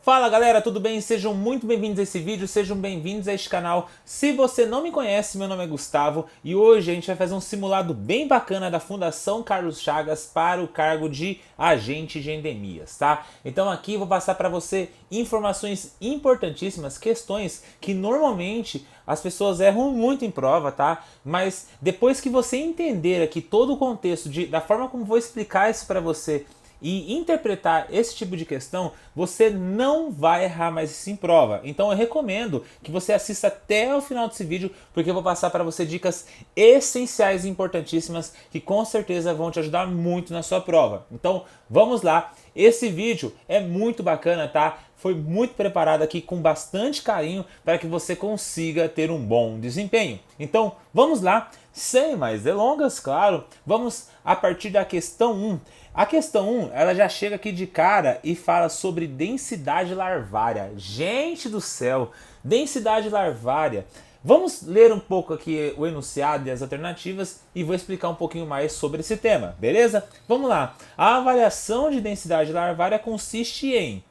Fala galera, tudo bem? Sejam muito bem-vindos a esse vídeo, sejam bem-vindos a este canal. Se você não me conhece, meu nome é Gustavo e hoje a gente vai fazer um simulado bem bacana da Fundação Carlos Chagas para o cargo de agente de endemias, tá? Então aqui eu vou passar para você informações importantíssimas, questões que normalmente as pessoas erram muito em prova, tá? Mas depois que você entender aqui todo o contexto da forma como vou explicar isso para você e interpretar esse tipo de questão, você não vai errar mais isso em prova. Então eu recomendo que você assista até o final desse vídeo, porque eu vou passar para você dicas essenciais e importantíssimas que com certeza vão te ajudar muito na sua prova. Então vamos lá, esse vídeo é muito bacana, tá? Foi muito preparado aqui com bastante carinho para que você consiga ter um bom desempenho. Então vamos lá, sem mais delongas, claro, vamos a partir da questão 1. A questão 1, ela já chega aqui de cara e fala sobre densidade larvária. Gente do céu, densidade larvária. Vamos ler um pouco aqui o enunciado e as alternativas e vou explicar um pouquinho mais sobre esse tema, beleza? Vamos lá. A avaliação de densidade larvária consiste em: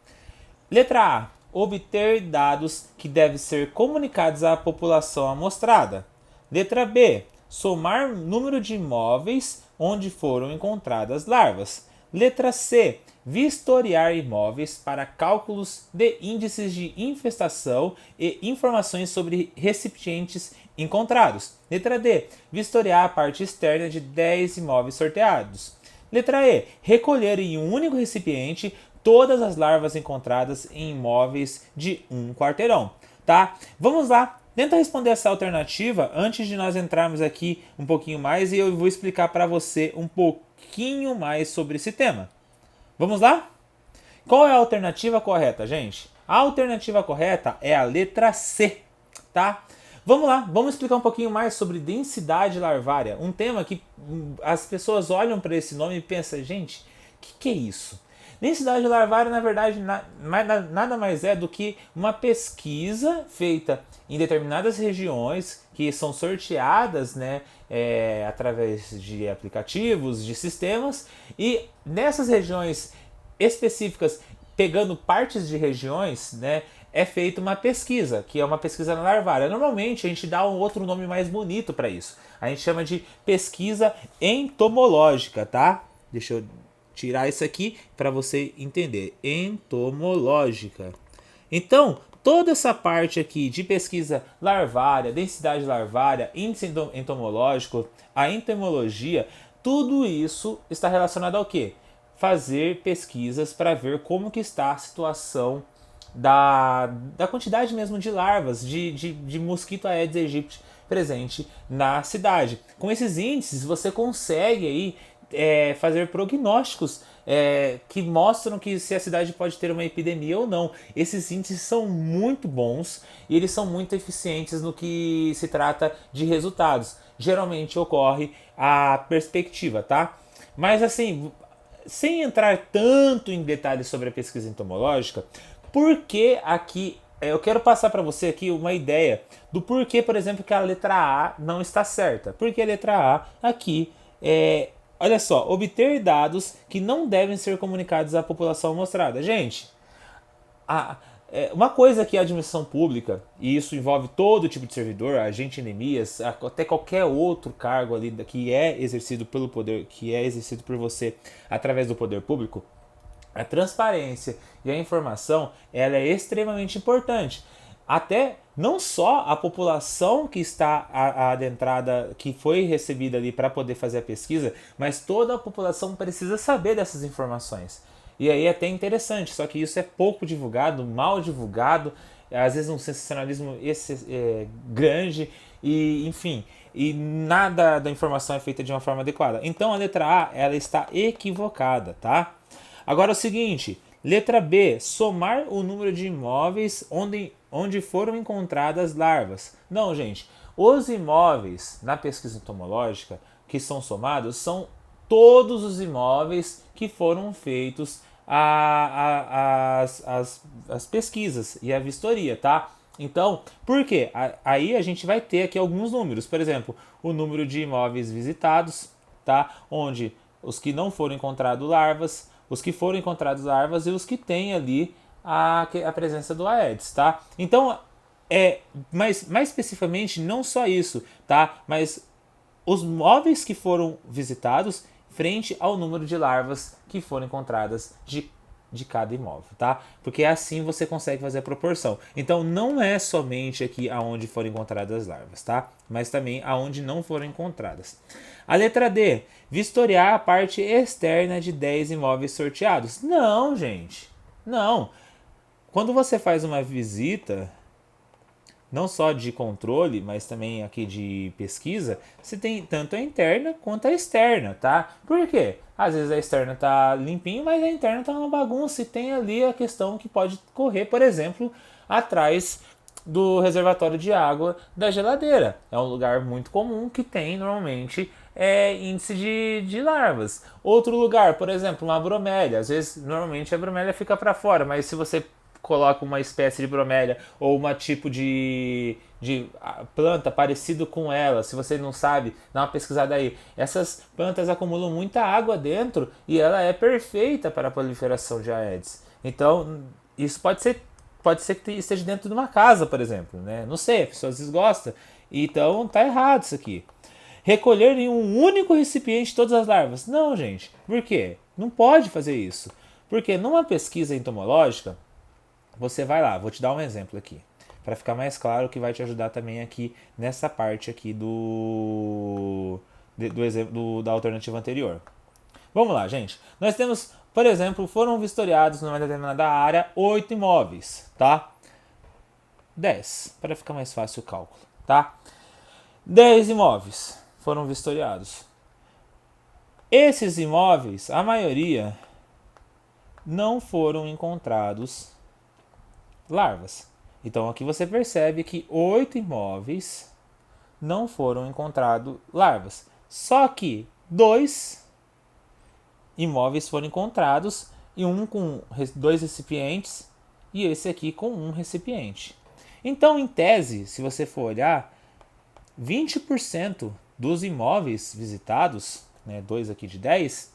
letra A, obter dados que devem ser comunicados à população amostrada. Letra B, somar número de imóveis onde foram encontradas larvas. Letra C, vistoriar imóveis para cálculos de índices de infestação e informações sobre recipientes encontrados. Letra D, vistoriar a parte externa de 10 imóveis sorteados. Letra E, recolher em um único recipiente todas as larvas encontradas em imóveis de um quarteirão, tá? Vamos lá, tenta responder essa alternativa antes de nós entrarmos aqui um pouquinho mais e eu vou explicar para você um pouquinho mais sobre esse tema. Vamos lá? Qual é a alternativa correta, gente? A alternativa correta é a letra C, tá? Vamos lá, vamos explicar um pouquinho mais sobre densidade larvária, um tema que as pessoas olham para esse nome e pensam, gente, o que é isso? Densidade larvária, na verdade, nada mais é do que uma pesquisa feita em determinadas regiões que são sorteadas, né, através de aplicativos, de sistemas, e nessas regiões específicas, pegando partes de regiões, né, é feita uma pesquisa, que é uma pesquisa larvária. Normalmente a gente dá um outro nome mais bonito para isso. A gente chama de pesquisa entomológica, tá? Deixa eu tirar isso aqui para você entender. Entomológica. Então, toda essa parte aqui de pesquisa larvária, densidade larvária, índice entomológico, a entomologia, tudo isso está relacionado ao quê? Fazer pesquisas para ver como que está a situação da quantidade mesmo de larvas de mosquito Aedes aegypti presente na cidade. Com esses índices você consegue aí fazer prognósticos que mostram que se a cidade pode ter uma epidemia ou não. Esses índices são muito bons e eles são muito eficientes no que se trata de resultados. Geralmente ocorre a perspectiva, tá? Mas assim, sem entrar tanto em detalhes sobre a pesquisa entomológica, porque aqui eu quero passar para você aqui uma ideia do porquê, por exemplo, que a letra A não está certa. Porque a letra A aqui olha só, obter dados que não devem ser comunicados à população amostrada. Gente, uma coisa que a administração pública, e isso envolve todo tipo de servidor, agente endemias, até qualquer outro cargo ali que é exercido pelo poder, que é exercido por você através do poder público, a transparência e a informação, ela é extremamente importante. Até não só a população que está adentrada, que foi recebida ali para poder fazer a pesquisa, mas toda a população precisa saber dessas informações. E aí é até interessante, só que isso é pouco divulgado, mal divulgado, às vezes um sensacionalismo grande, e enfim, e nada da informação é feita de uma forma adequada. Então a letra A, ela está equivocada, tá? Agora é o seguinte, letra B, somar o número de imóveis onde foram encontradas larvas. Não, gente, os imóveis na pesquisa entomológica que são somados são todos os imóveis que foram feitos as pesquisas e a vistoria, tá? Então, por quê? Aí a gente vai ter aqui alguns números, por exemplo, o número de imóveis visitados, tá? Onde os que não foram encontrados larvas, os que foram encontrados larvas e os que têm ali a presença do Aedes, tá? Então, mais especificamente, não só isso, tá? Mas os móveis que foram visitados frente ao número de larvas que foram encontradas de cada imóvel, tá? Porque assim você consegue fazer a proporção. Então não é somente aqui aonde foram encontradas as larvas, tá? Mas também aonde não foram encontradas. A letra D, vistoriar a parte externa de 10 imóveis sorteados. Não, gente. Não. Quando você faz uma visita, não só de controle, mas também aqui de pesquisa, você tem tanto a interna quanto a externa, tá? Por quê? Às vezes a externa tá limpinho, mas a interna tá uma bagunça e tem ali a questão que pode correr, por exemplo, atrás do reservatório de água da geladeira. É um lugar muito comum que tem normalmente índice de larvas. Outro lugar, por exemplo, uma bromélia. Às vezes, normalmente a bromélia fica para fora, mas se você coloca uma espécie de bromélia ou uma tipo de planta parecido com ela, se você não sabe, dá uma pesquisada aí. Essas plantas acumulam muita água dentro e ela é perfeita para a proliferação de Aedes. Então, isso pode ser que esteja dentro de uma casa, por exemplo, né? Não sei, a pessoa às vezes gosta. Então, tá errado isso aqui. Recolher em um único recipiente todas as larvas. Não, gente. Por quê? Não pode fazer isso. Porque numa pesquisa entomológica, você vai lá, vou te dar um exemplo aqui, para ficar mais claro, que vai te ajudar também aqui nessa parte aqui do exemplo da alternativa anterior. Vamos lá, gente. Nós temos, por exemplo, foram vistoriados numa determinada área 8 imóveis, tá? 10, para ficar mais fácil o cálculo, tá? 10 imóveis foram vistoriados. Esses imóveis, a maioria, não foram encontrados larvas. Então aqui você percebe que 8 imóveis não foram encontrados larvas. Só que 2 imóveis foram encontrados e um com 2 recipientes e esse aqui com um recipiente. Então, em tese, se você for olhar, 20% dos imóveis visitados, né, 2 aqui de 10,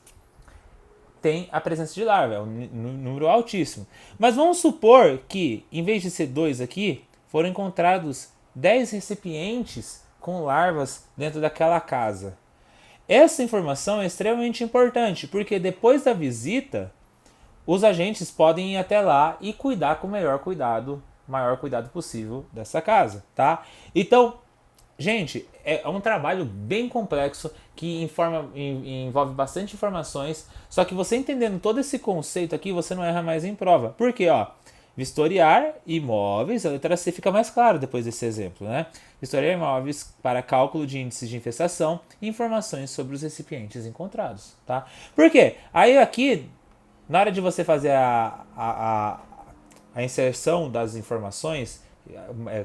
tem a presença de larva, é um número altíssimo. Mas vamos supor que, em vez de ser 2 aqui, foram encontrados 10 recipientes com larvas dentro daquela casa. Essa informação é extremamente importante, porque depois da visita, os agentes podem ir até lá e cuidar com o maior cuidado possível dessa casa, tá? Então, gente, é um trabalho bem complexo que envolve bastante informações, só que você entendendo todo esse conceito aqui, você não erra mais em prova. Por quê? Ó, vistoriar imóveis, a letra C fica mais claro depois desse exemplo, né? Vistoriar imóveis para cálculo de índices de infestação e informações sobre os recipientes encontrados, tá? Por quê? Aí aqui, na hora de você fazer a inserção das informações,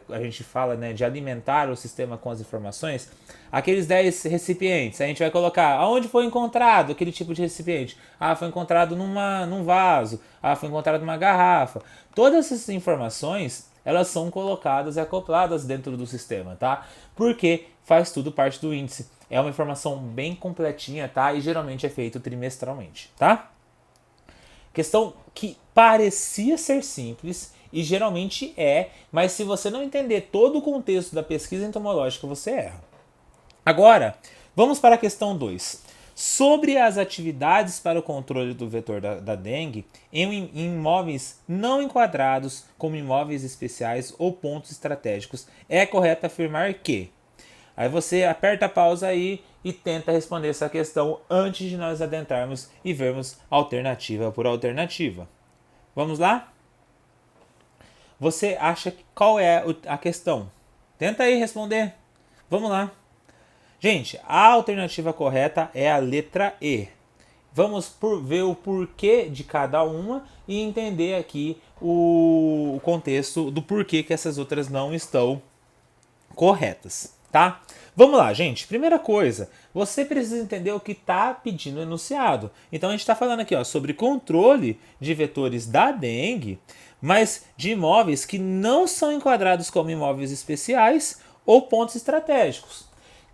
a gente fala, né, de alimentar o sistema com as informações, aqueles 10 recipientes, a gente vai colocar aonde foi encontrado aquele tipo de recipiente. Ah, foi encontrado num vaso. Ah, foi encontrado numa garrafa. Todas essas informações, elas são colocadas e acopladas dentro do sistema, tá? Porque faz tudo parte do índice. É uma informação bem completinha, tá? E geralmente é feito trimestralmente, tá? Questão que parecia ser simples e geralmente mas se você não entender todo o contexto da pesquisa entomológica, você erra. Agora, vamos para a questão 2. Sobre as atividades para o controle do vetor da dengue em imóveis não enquadrados como imóveis especiais ou pontos estratégicos, é correto afirmar que... Aí você aperta a pausa aí e tenta responder essa questão antes de nós adentrarmos e vermos alternativa por alternativa. Vamos lá? Você acha qual é a questão? Tenta aí responder. Vamos lá. Gente, a alternativa correta é a letra E. Vamos ver o porquê de cada uma e entender aqui o contexto do porquê que essas outras não estão corretas, tá? Vamos lá, gente. Primeira coisa, você precisa entender o que está pedindo o enunciado. Então a gente está falando aqui, ó, sobre controle de vetores da dengue, mas de imóveis que não são enquadrados como imóveis especiais ou pontos estratégicos.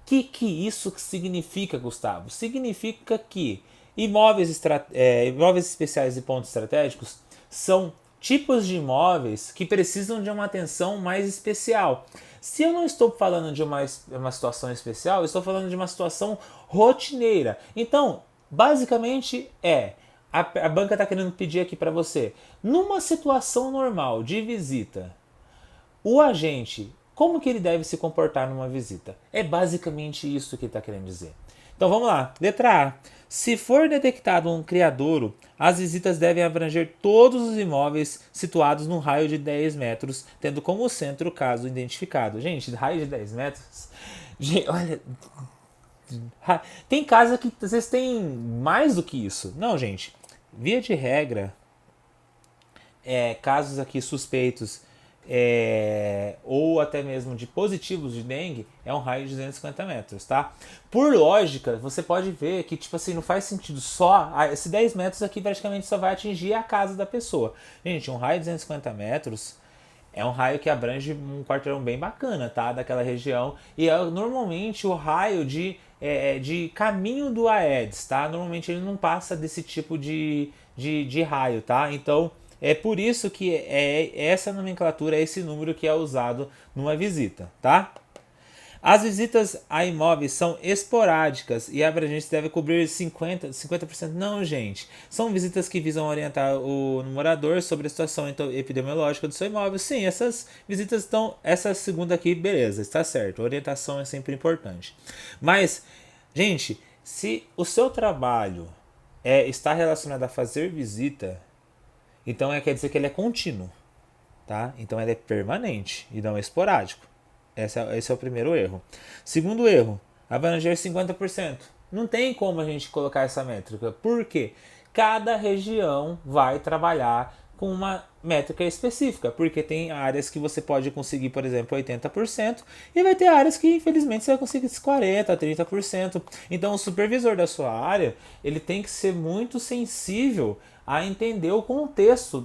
Que isso significa, Gustavo? Significa que imóveis especiais e pontos estratégicos são tipos de imóveis que precisam de uma atenção mais especial. Se eu não estou falando de uma situação especial, eu estou falando de uma situação rotineira. Então, basicamente a banca está querendo pedir aqui para você, numa situação normal de visita, o agente, como que ele deve se comportar numa visita? É basicamente isso que ele está querendo dizer. Então vamos lá. Letra A. Se for detectado um criadouro, as visitas devem abranger todos os imóveis situados num raio de 10 metros, tendo como centro o caso identificado. Gente, raio de 10 metros? Gente, olha, tem casa que vocês têm mais do que isso. Não, gente. Via de regra, casos aqui suspeitos ou até mesmo de positivos de dengue, é um raio de 250 metros, tá? Por lógica, você pode ver que, tipo assim, não faz sentido só, esse 10 metros aqui praticamente só vai atingir a casa da pessoa. Gente, um raio de 250 metros é um raio que abrange um quarteirão bem bacana, tá? Daquela região, e é normalmente o raio de caminho do Aedes, tá? Normalmente ele não passa desse tipo de raio, tá? Então, é por isso que essa nomenclatura, é esse número que é usado numa visita, tá? As visitas a imóveis são esporádicas e a abrangência deve cobrir 50%. Não, gente. São visitas que visam orientar o morador sobre a situação epidemiológica do seu imóvel. Sim, essas visitas estão... Essa segunda aqui, beleza, está certo. A orientação é sempre importante. Mas, gente, se o seu trabalho está relacionado a fazer visita, então quer dizer que ele é contínuo, tá? Então ele é permanente e não esporádico. Esse é o primeiro erro. Segundo erro, abranger 50%. Não tem como a gente colocar essa métrica. Por quê? Cada região vai trabalhar com uma métrica específica, porque tem áreas que você pode conseguir, por exemplo, 80%, e vai ter áreas que, infelizmente, você vai conseguir 40%, 30%. Então, o supervisor da sua área, ele tem que ser muito sensível a entender o contexto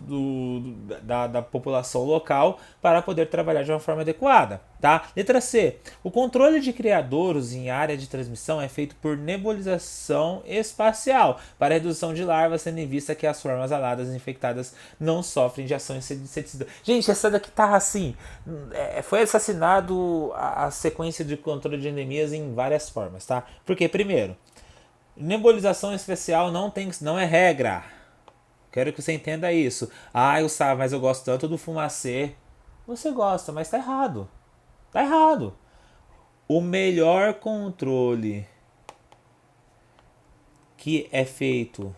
da população local para poder trabalhar de uma forma adequada, tá? Letra C. O controle de criadouros em área de transmissão é feito por nebulização espacial, para redução de larvas, tendo em vista que as formas aladas infectadas não sofrem de ação inseticida. Gente, essa daqui tá assim, foi assassinado a sequência de controle de endemias em várias formas, tá? Porque, primeiro, nebulização especial não é regra. Quero que você entenda isso. Eu sabe, mas eu gosto tanto do fumacê. Você gosta, mas tá errado. Tá errado. O melhor controle que é feito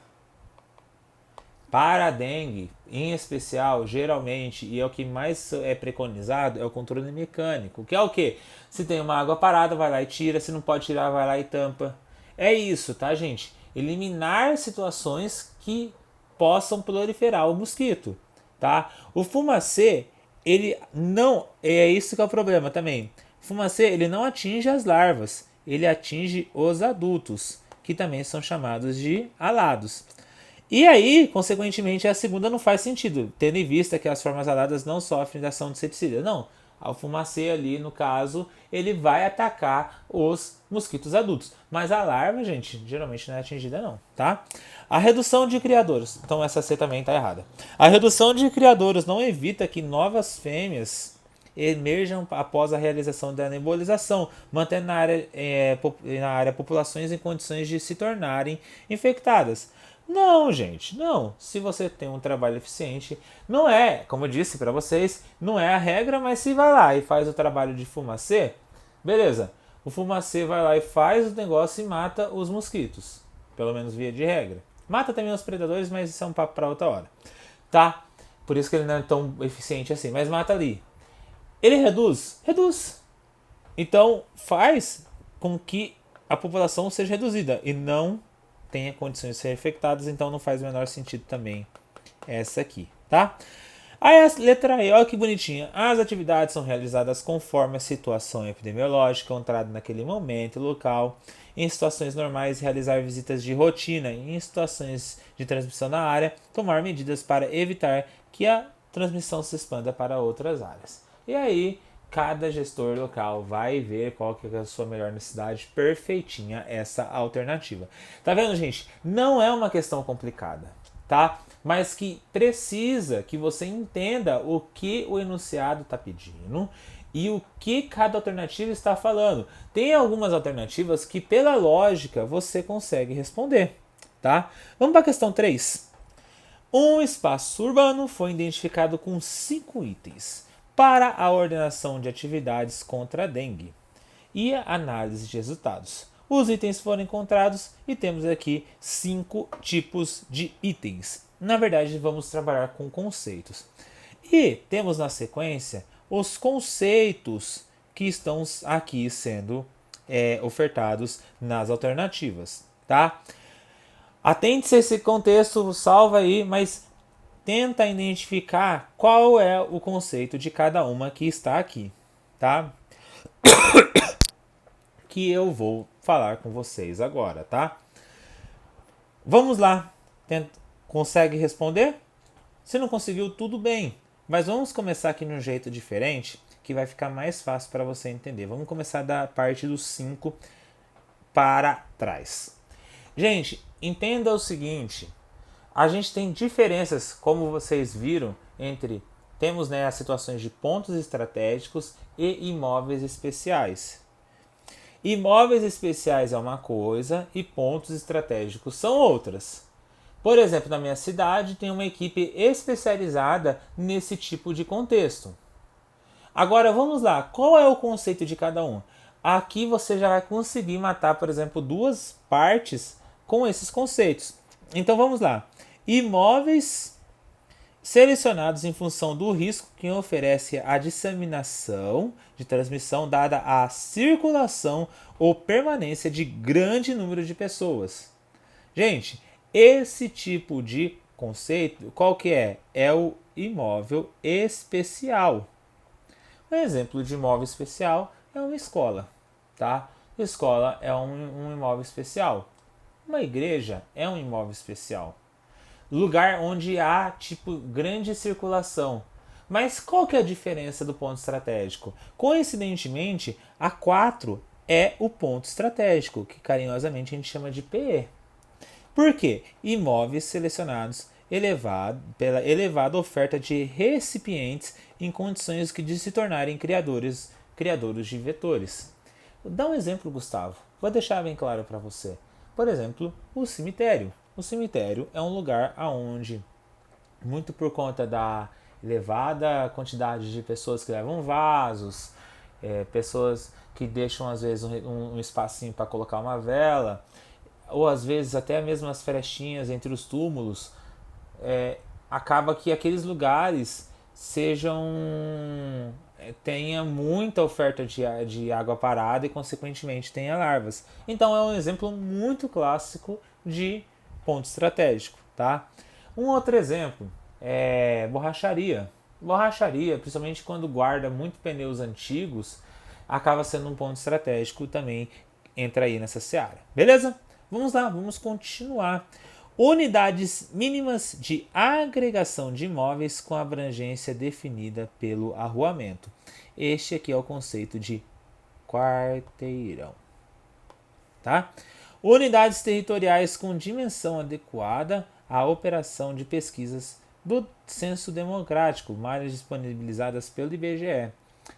para a dengue, em especial, geralmente, e é o que mais é preconizado, é o controle mecânico. Que é o quê? Se tem uma água parada, vai lá e tira. Se não pode tirar, vai lá e tampa. É isso, tá, gente? Eliminar situações que possam proliferar o mosquito, tá? O fumacê, ele não... É isso que é o problema também. O fumacê, ele não atinge as larvas, ele atinge os adultos, que também são chamados de alados. E aí, consequentemente, a segunda não faz sentido, tendo em vista que as formas aladas não sofrem da ação de inseticida. Não, o fumacê ali, no caso, ele vai atacar os mosquitos adultos. Mas a larva, gente, geralmente não é atingida não, tá? A redução de criadouros. Então essa C também está errada. A redução de criadouros não evita que novas fêmeas emerjam após a realização da nebulização, mantendo na área populações em condições de se tornarem infectadas. Não, gente, não. Se você tem um trabalho eficiente, não é, como eu disse para vocês, não é a regra, mas se vai lá e faz o trabalho de fumacê, beleza. O fumacê vai lá e faz o negócio e mata os mosquitos, pelo menos via de regra. Mata também os predadores, mas isso é um papo para outra hora, tá? Por isso que ele não é tão eficiente assim, mas mata ali. Ele reduz? Reduz. Então faz com que a população seja reduzida e não tenha condições de ser infectadas, então não faz o menor sentido também essa aqui, tá? Aí a letra E, olha que bonitinha. As atividades são realizadas conforme a situação epidemiológica encontrada naquele momento local. Em situações normais, realizar visitas de rotina. Em situações de transmissão na área, tomar medidas para evitar que a transmissão se expanda para outras áreas. E aí, cada gestor local vai ver qual que é a sua melhor necessidade, perfeitinha essa alternativa. Tá vendo, gente? Não é uma questão complicada, tá? mas que precisa que você entenda o que o enunciado está pedindo e o que cada alternativa está falando. Tem algumas alternativas que, pela lógica, você consegue responder, tá? Vamos para a questão 3. Um espaço urbano foi identificado com 5 itens para a ordenação de atividades contra a dengue e a análise de resultados. Os itens foram encontrados e temos aqui 5 tipos de itens. Na verdade, vamos trabalhar com conceitos. E temos na sequência os conceitos que estão aqui sendo ofertados nas alternativas, tá? Atente-se a esse contexto, salva aí, mas tenta identificar qual é o conceito de cada uma que está aqui, tá? Que eu vou falar com vocês agora, tá? Vamos lá. Consegue responder? Se não conseguiu, tudo bem. Mas vamos começar aqui de um jeito diferente, que vai ficar mais fácil para você entender. Vamos começar da parte dos 5 para trás. Gente, entenda o seguinte. A gente tem diferenças, como vocês viram, temos as situações de pontos estratégicos e imóveis especiais. Imóveis especiais é uma coisa e pontos estratégicos são outras. Por exemplo, na minha cidade tem uma equipe especializada nesse tipo de contexto. Agora vamos lá, qual é o conceito de cada um? Aqui você já vai conseguir matar, por exemplo, 2 partes com esses conceitos. Então vamos lá. Imóveis selecionados em função do risco que oferece a disseminação de transmissão dada à circulação ou permanência de grande número de pessoas. Gente, esse tipo de conceito, qual que é? É o imóvel especial. Um exemplo de imóvel especial é uma escola, tá? Escola é um imóvel especial. Uma igreja é um imóvel especial. Lugar onde há grande circulação. Mas qual que é a diferença do ponto estratégico? Coincidentemente, a 4 é o ponto estratégico, que carinhosamente a gente chama de PE. Por quê? Imóveis selecionados pela elevada oferta de recipientes em condições de se tornarem criadores de vetores. Dá um exemplo, Gustavo. Vou deixar bem claro para você. Por exemplo, o cemitério. O cemitério é um lugar onde, muito por conta da elevada quantidade de pessoas que levam vasos, pessoas que deixam às vezes um espacinho para colocar uma vela, ou às vezes até mesmo as frestinhas entre os túmulos, acaba que aqueles lugares tenha muita oferta de água parada e consequentemente tenha larvas. Então é um exemplo muito clássico de ponto estratégico, tá? Um outro exemplo é borracharia. Borracharia, principalmente quando guarda muito pneus antigos, acaba sendo um ponto estratégico, também entra aí nessa seara. Beleza? Vamos lá, vamos continuar. Unidades mínimas de agregação de imóveis com abrangência definida pelo arruamento. Este aqui é o conceito de quarteirão. Tá? Unidades territoriais com dimensão adequada à operação de pesquisas do censo demográfico, malhas disponibilizadas pelo IBGE.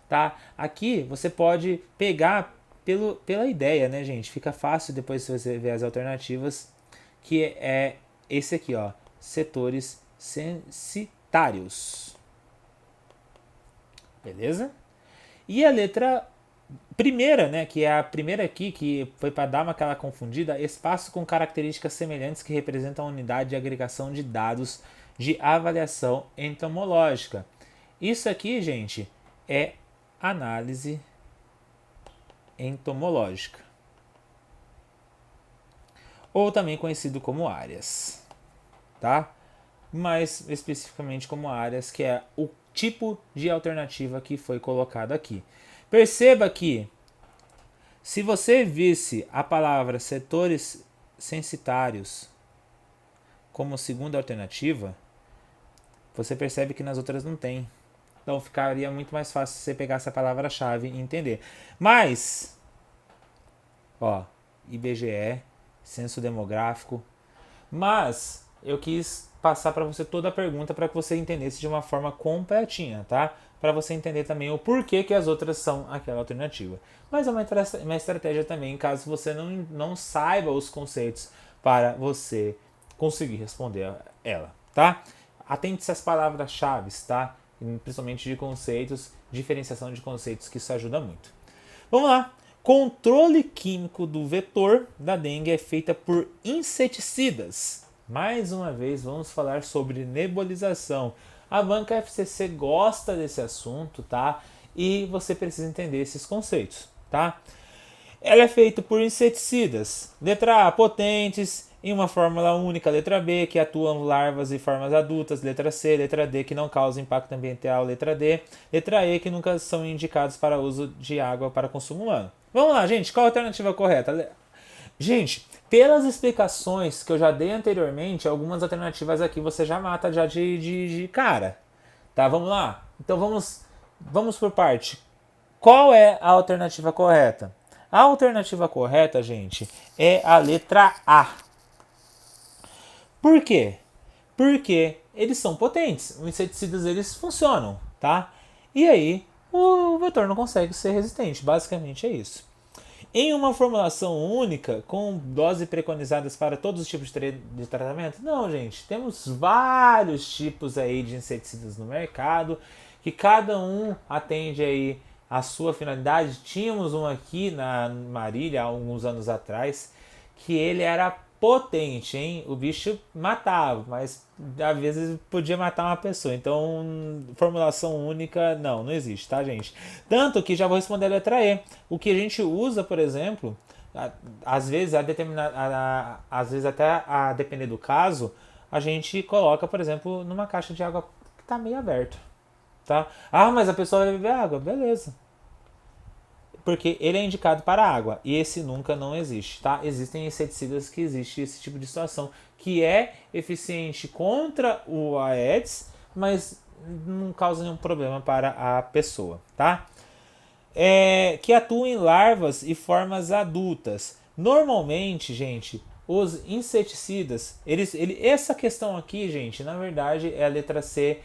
Tá? Aqui você pode pegar pela ideia, né, gente? Fica fácil depois se você ver as alternativas, que é esse aqui, ó, setores censitários. Beleza? E a letra primeira, né, que é a primeira aqui, que foi para dar aquela confundida, espaço com características semelhantes que representam a unidade de agregação de dados de avaliação entomológica. Isso aqui, gente, é análise entomológica, ou também conhecido como áreas, tá? Mais especificamente como áreas, que é o tipo de alternativa que foi colocado aqui. Perceba que, se você visse a palavra setores censitários como segunda alternativa, você percebe que nas outras não tem. Então ficaria muito mais fácil você pegar essa palavra-chave e entender. Mas, IBGE, censo demográfico. Mas eu quis passar para você toda a pergunta para que você entendesse de uma forma completinha, tá? Para você entender também o porquê que as outras são aquela alternativa. Mas é uma estratégia também, caso você não saiba os conceitos para você conseguir responder ela, tá? Atente-se às palavras-chave, tá? Principalmente de conceitos, diferenciação de conceitos, que isso ajuda muito. Vamos lá. Controle químico do vetor da dengue é feita por inseticidas. Mais uma vez, vamos falar sobre nebulização. A banca FCC gosta desse assunto, tá? E você precisa entender esses conceitos, tá? Ela é feita por inseticidas. Letra A, potentes, em uma fórmula única. Letra B, que atuam larvas e formas adultas. Letra C, letra D, que não causam impacto ambiental. Letra D, letra E, que nunca são indicados para uso de água para consumo humano. Vamos lá, gente, qual a alternativa correta? Gente, pelas explicações que eu já dei anteriormente, algumas alternativas aqui você já mata já de cara. Tá, vamos lá? Então vamos por parte. Qual é a alternativa correta? A alternativa correta, gente, é a letra A. Por quê? Porque eles são potentes. Os inseticidas, eles funcionam, tá? E aí, o vetor não consegue ser resistente. Basicamente é isso. Em uma formulação única, com doses preconizadas para todos os tipos de tratamento? Não, gente. Temos vários tipos aí de inseticidas no mercado, que cada um atende aí a sua finalidade. Tínhamos um aqui na Marília, há alguns anos atrás, que ele era potente, hein? O bicho matava, mas às vezes podia matar uma pessoa. Então, formulação única, não existe, tá, gente? Tanto que já vou responder a letra E. O que a gente usa, por exemplo, às vezes às vezes até a depender do caso, a gente coloca, por exemplo, numa caixa de água que está meio aberta, tá? Ah, mas a pessoa vai beber água, beleza. Porque ele é indicado para água e esse nunca não existe, tá? Existem inseticidas que existe esse tipo de situação, que é eficiente contra o Aedes, mas não causa nenhum problema para a pessoa, tá? Que atuam em larvas e formas adultas. Normalmente, gente, os inseticidas, essa questão aqui, gente, na verdade é a letra C,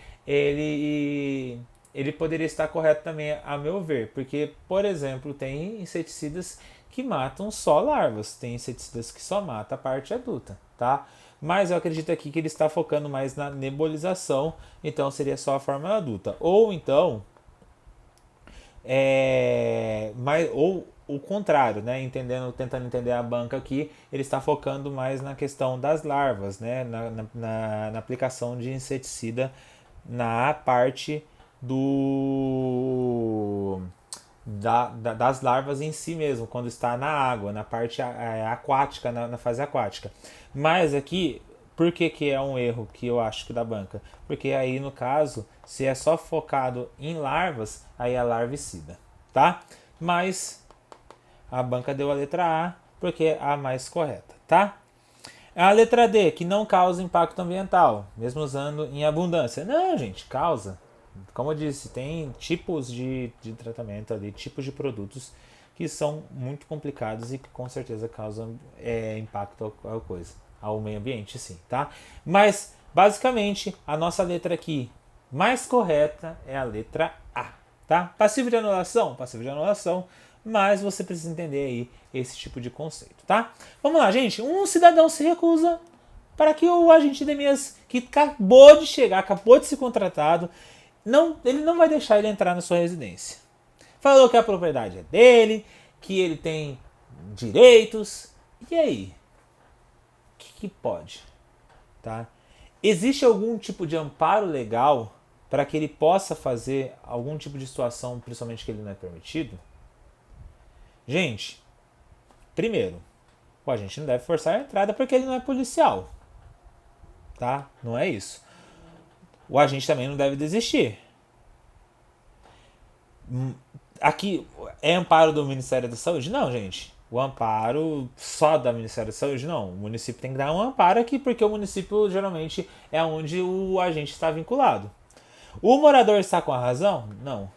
ele poderia estar correto também, a meu ver, porque, por exemplo, tem inseticidas que matam só larvas, tem inseticidas que só matam a parte adulta, tá? Mas eu acredito aqui que ele está focando mais na nebulização, então seria só a forma adulta. Ou então, ou o contrário, né? Tentando entender a banca aqui, ele está focando mais na questão das larvas, né? Na aplicação de inseticida na parte das larvas em si mesmo, quando está na água, na parte aquática, na fase aquática. Mas aqui, por que é um erro que eu acho que da banca? Porque aí, no caso, se é só focado em larvas, aí é larvicida, tá? Mas a banca deu a letra A, porque é a mais correta, tá? A letra D, que não causa impacto ambiental, mesmo usando em abundância. Não, gente, causa. Como eu disse, tem tipos de tratamento ali, tipos de produtos que são muito complicados e que com certeza causam impacto ao meio ambiente, sim, tá? Mas, basicamente, a nossa letra aqui mais correta é a letra A, tá? Passivo de anulação? Passivo de anulação, mas você precisa entender aí esse tipo de conceito, tá? Vamos lá, gente. Um cidadão se recusa para que o agente de Mias, que acabou de chegar, acabou de ser contratado, ele não vai deixar ele entrar na sua residência. Falou que a propriedade é dele, que ele tem direitos. E aí? O que pode? Tá? Existe algum tipo de amparo legal para que ele possa fazer algum tipo de situação, principalmente que ele não é permitido? Gente, primeiro, o agente não deve forçar a entrada porque ele não é policial. Tá? Não é isso. O agente também não deve desistir. Aqui é amparo do Ministério da Saúde? Não, gente. O amparo só da Ministério da Saúde? Não. O município tem que dar um amparo aqui, porque o município geralmente é onde o agente está vinculado. O morador está com a razão? Não.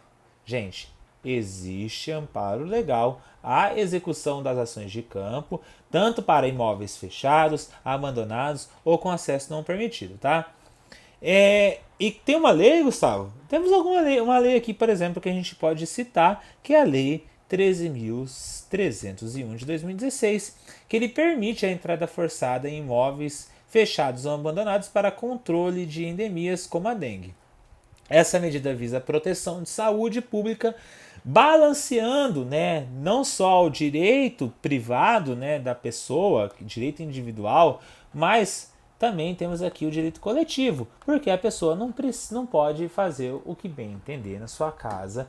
Gente, existe amparo legal à execução das ações de campo, tanto para imóveis fechados, abandonados ou com acesso não permitido, tá? E tem uma lei, Gustavo? Temos alguma lei, uma lei aqui, por exemplo, que a gente pode citar, que é a Lei 13.301 de 2016, que ele permite a entrada forçada em imóveis fechados ou abandonados para controle de endemias como a dengue. Essa medida visa a proteção de saúde pública, balanceando, né, não só o direito privado, né, da pessoa, direito individual, mas também temos aqui o direito coletivo, porque a pessoa não pode fazer o que bem entender na sua casa,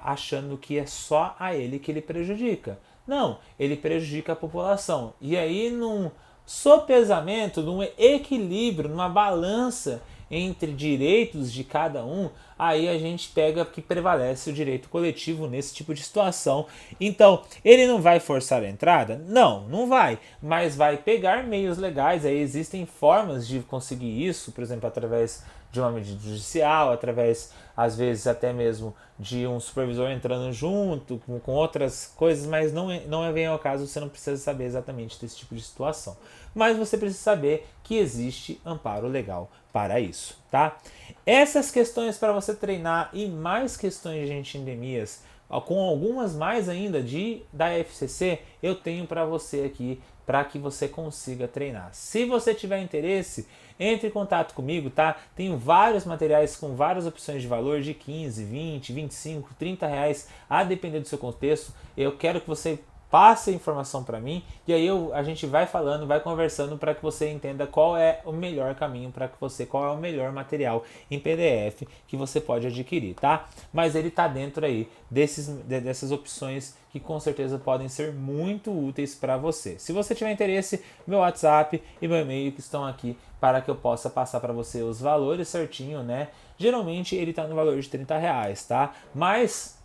achando que é só a ele que ele prejudica. Não, ele prejudica a população. E aí, num sopesamento, num equilíbrio, numa balança entre direitos de cada um, aí a gente pega que prevalece o direito coletivo nesse tipo de situação. Então, ele não vai forçar a entrada? Não, não vai, mas vai pegar meios legais. Aí existem formas de conseguir isso, por exemplo, através de uma medida judicial, através, às vezes, até mesmo de um supervisor entrando junto com outras coisas, mas não é bem ao caso, você não precisa saber exatamente desse tipo de situação. Mas você precisa saber que existe amparo legal para isso, tá? Essas questões para você treinar e mais questões de endemias, com algumas mais ainda da FCC, eu tenho para você aqui para que você consiga treinar. Se você tiver interesse, entre em contato comigo, tá? Tenho vários materiais com várias opções de valor de 15, 20, 25, 30 reais, a depender do seu contexto. Eu quero que você passe a informação para mim e aí a gente vai falando, vai conversando para que você entenda qual é o melhor caminho para que você, qual é o melhor material em PDF que você pode adquirir, tá? Mas ele tá dentro aí dessas opções que com certeza podem ser muito úteis para você. Se você tiver interesse, meu WhatsApp e meu e-mail que estão aqui para que eu possa passar para você os valores certinho, né? Geralmente ele tá no valor de 30 reais, tá? Mas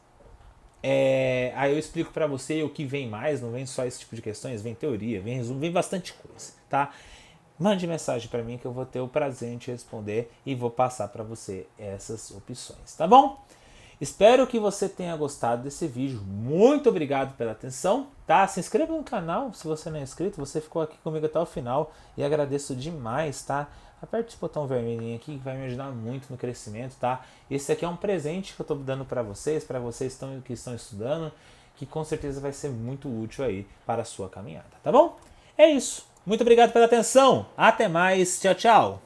aí eu explico para você o que vem mais, não vem só esse tipo de questões, vem teoria, vem resumo, vem bastante coisa, tá? Mande mensagem para mim que eu vou ter o prazer em te responder e vou passar para você essas opções, tá bom? Espero que você tenha gostado desse vídeo. Muito obrigado pela atenção, tá? Se inscreva no canal se você não é inscrito, você ficou aqui comigo até o final e agradeço demais, tá? Aperte esse botão vermelhinho aqui que vai me ajudar muito no crescimento, tá? Esse aqui é um presente que eu estou dando para vocês que estão estudando, que com certeza vai ser muito útil aí para a sua caminhada, tá bom? É isso. Muito obrigado pela atenção. Até mais. Tchau, tchau.